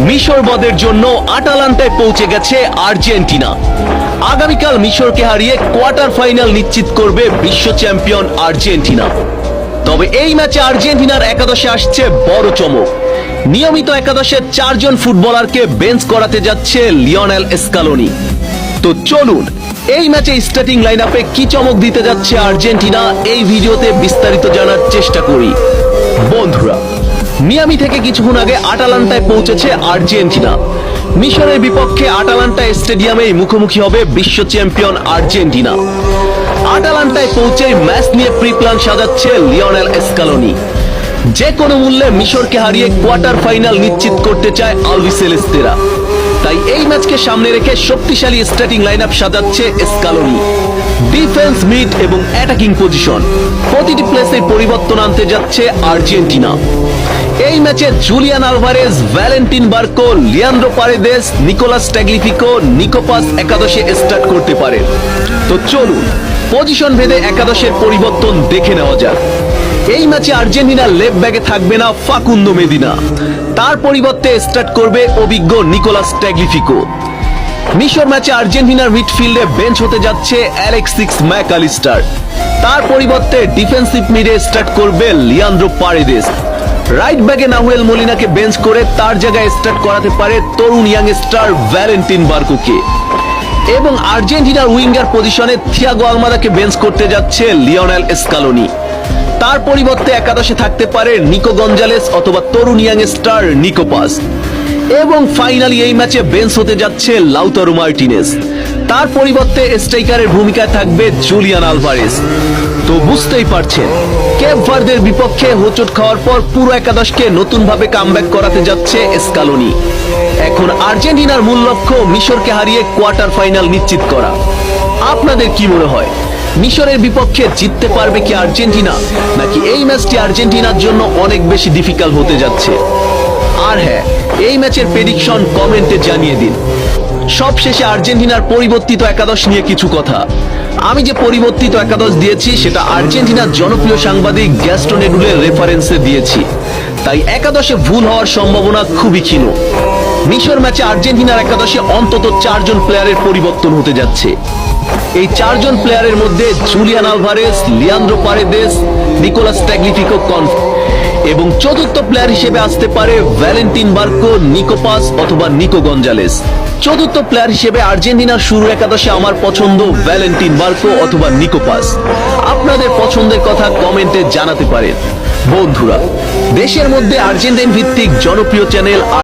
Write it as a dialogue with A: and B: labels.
A: মিশর বদের জন্য আটালান্টায় পৌঁছে গেছে আর্জেন্টিনা। আগামীকাল মিশরকে হারিয়ে কোয়ার্টার ফাইনাল নিশ্চিত করবে বিশ্ব চ্যাম্পিয়ন আর্জেন্টিনা। তবে এই ম্যাচে আর্জেন্টিনার একাদশে আসছে বড় চমক। নিয়মিত একাদশে 4 জন ফুটবলারকে বেঞ্চ করাতে যাচ্ছে লিওনেল স্কালোনি। তো চলুন এই ম্যাচে স্টার্টিং লাইনআপে কি চমক দিতে যাচ্ছে আর্জেন্টিনা এই ভিডিওতে বিস্তারিত জানার চেষ্টা করি। বন্ধুরা, মিয়ামি থেকে কিছুক্ষণ আগে আটালান্টায় পৌঁছেছে আর্জেন্টিনা। মিশরের বিপক্ষে আটালান্টা স্টেডিয়ামেই মুখোমুখি হবে বিশ্ব চ্যাম্পিয়ন আর্জেন্টিনা। আটালান্টায় পৌঁছেই ম্যাচ নিয়ে প্রি প্ল্যান সাজাচ্ছে লিওনেল স্কালোনি। যে কোনো মূল্যে মিশরকে হারিয়ে কোয়ার্টার ফাইনাল নিশ্চিত করতে চায় আলবিসেলেস্তেরা। তাই এই ম্যাচকে সামনে রেখে শক্তিশালী স্টার্টিং লাইনআপ সাজাচ্ছে স্কালোনি। ডিফেন্স, মিড এবং অ্যাটাকিং পজিশন প্রতিটি প্লেসে পরিবর্তন আনতে যাচ্ছে আর্জেন্টিনা। এই ম্যাচে Julian Alvarez, Valentin Barco, Leandro Paredes, Nicolas Tagliafico, Nicolas একাদশে স্টার্ট করতে পারে। তো চলুন পজিশন ভেদে একাদশের পরিবর্তন দেখে নেওয়া যাক। এই ম্যাচে আর্জেন্টিনার লেফট ব্যাকে থাকবে না ফাকুন্দো মেদিনা, তার পরিবর্তে স্টার্ট করবে অভিজ্ঞ নিকোলাস ট্যাগলিফিকো। মিশর ম্যাচে আর্জেন্টিনার মিডফিল্ডে বেঞ্চ হতে যাচ্ছে অ্যালেক্সিস ম্যাকআলিস্টার, তার পরিবর্তে ডিফেন্সিভ মিডে স্টার্ট করবে লিয়ান্দ্রো পারেদেস। রাইট ব্যাকে নাহুয়েল মলিনাকে বেঞ্চ করে তার জায়গায় স্টার্ট করাতে পারে তরুণ ইয়াং স্টার ভ্যালেন্টিন বার্কোকে। এবং আর্জেন্টিনার উইঙ্গার পজিশনে থিয়াগো আলমাদাকে বেঞ্চ করতে যাচ্ছে লিওনেল স্কালোনি, তার পরিবর্তে একাদশে থাকতে পারে নিকো গঞ্জালেস অথবা তরুণ ইয়াং স্টার নিকোপাস। এবং ফাইনালি এই ম্যাচে বেঞ্চ হতে যাচ্ছে লাউতারো মার্টিনেজ, তার পরিবর্তে স্ট্রাইকারের ভূমিকায় থাকবে জুলিয়ান আলভারেজ। তো বুঝতেই পারছেন কেপ ভার্দের বিপক্ষে হোঁচট খাওয়ার পর পুরো একাদশকে নতুন ভাবে কামব্যাক করাতে যাচ্ছে স্কালোনি। এখন আর্জেন্টিনার মূল লক্ষ্য মিশরকে হারিয়ে কোয়ার্টার ফাইনাল নিশ্চিত করা। আপনাদের কি মনে হয়, মিশরের বিপক্ষে জিততে পারবে কি আর্জেন্টিনা, নাকি এই ম্যাচটি আর্জেন্টিনার জন্য অনেক বেশি ডিফিকাল্ট হতে যাচ্ছে? আর হ্যাঁ, এই ম্যাচের প্রেডিকশন কমেন্টে জানিয়ে দিন। সবশেষে আর্জেন্টিনার পরিবর্তিত একাদশ নিয়ে কিছু কথা। আমি যে পরিবর্তিত একাদশ দিয়েছি সেটা আর্জেন্টিনার জনপ্রিয় সাংবাদিক গ্যাস্টন এডুলের রেফারেন্সে দিয়েছি, তাই একাদশে ভুল হওয়ার সম্ভাবনা খুবই ক্ষীণ। মিশর ম্যাচে আর্জেন্টিনার একাদশে অন্তত 4 জন প্লেয়ারের পরিবর্তন হতে যাচ্ছে। এই 4 জন প্লেয়ারের মধ্যে Julian Alvarez, Leandro Paredes, Nicolas Tagliafico এবং চতুর্থ প্লেয়ার হিসেবে আসতে পারে ভ্যালেন্টিন বার্কো, নিকোপাস অথবা নিকো গঞ্জালেস। চতুর্থ প্লেয়ার হিসেবে আর্জেন্টিনার শুরু একাদশে আমার পছন্দ ভ্যালেন্টিন বার্কো অথবা নিকোপাস। আপনাদের পছন্দের কথা কমেন্টে জানাতে পারেন। বন্ধুরা, দেশের মধ্যে আর্জেন্টিন ভিত্তিক জনপ্রিয় চ্যানেল